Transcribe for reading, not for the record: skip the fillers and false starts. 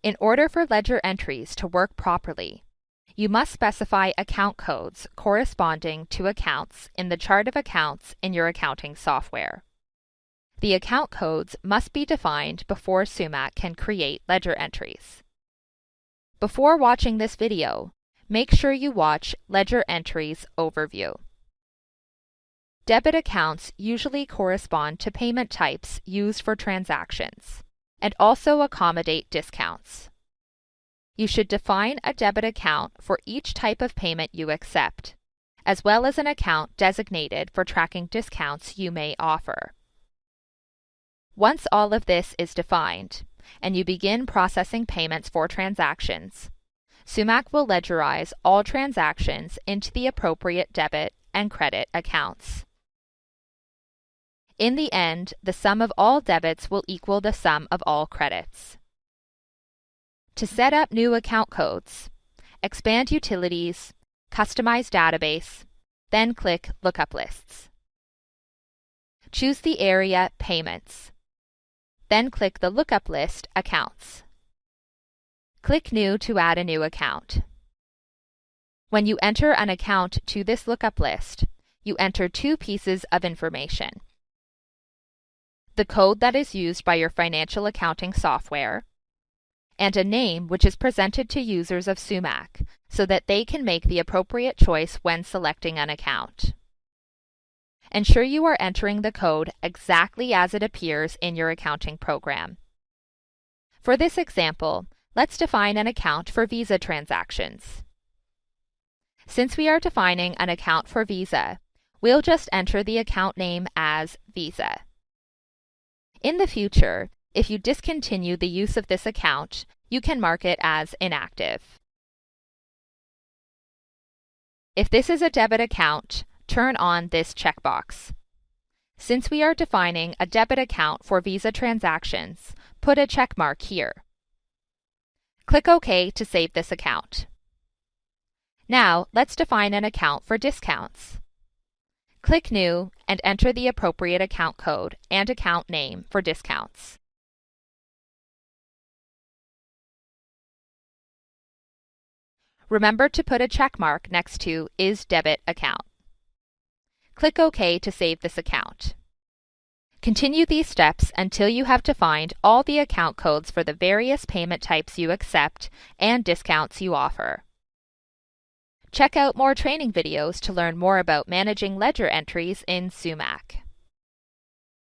In order for ledger entries to work properly, you must specify account codes corresponding to accounts in the chart of accounts in your accounting software. The account codes must be defined before Sumac can create ledger entries. Before watching this video, make sure you watch Ledger Entries Overview. Debit accounts usually correspond to payment types used for transactions and also accommodate discounts. You should define a debit account for each type of payment you accept, as well as an account designated for tracking discounts you may offer. Once all of this is defined, and you begin processing payments for transactions, Sumac will ledgerize all transactions into the appropriate debit and credit accounts. In the end, the sum of all debits will equal the sum of all credits. To set up new account codes, expand Utilities, Customize Database, then click Lookup Lists. Choose the area Payments. Then click the lookup list Accounts. Click New to add a new account. When you enter an account to this lookup list, you enter two pieces of information: the code that is used by your financial accounting software, and a name which is presented to users of Sumac so that they can make the appropriate choice when selecting an account. Ensure you are entering the code exactly as it appears in your accounting program. For this example, let's define an account for Visa transactions. Since we are defining an account for Visa, we'll just enter the account name as Visa. In the future, if you discontinue the use of this account, you can mark it as inactive. If this is a debit account, turn on this checkbox. Since we are defining a debit account for Visa transactions, put a check mark here. Click OK to save this account. Now, let's define an account for discounts. Click New and enter the appropriate account code and account name for discounts. Remember to put a check mark next to Is Debit Account. Click OK to save this account. Continue these steps until you have defined all the account codes for the various payment types you accept and discounts you offer. Check out more training videos to learn more about managing ledger entries in Sumac.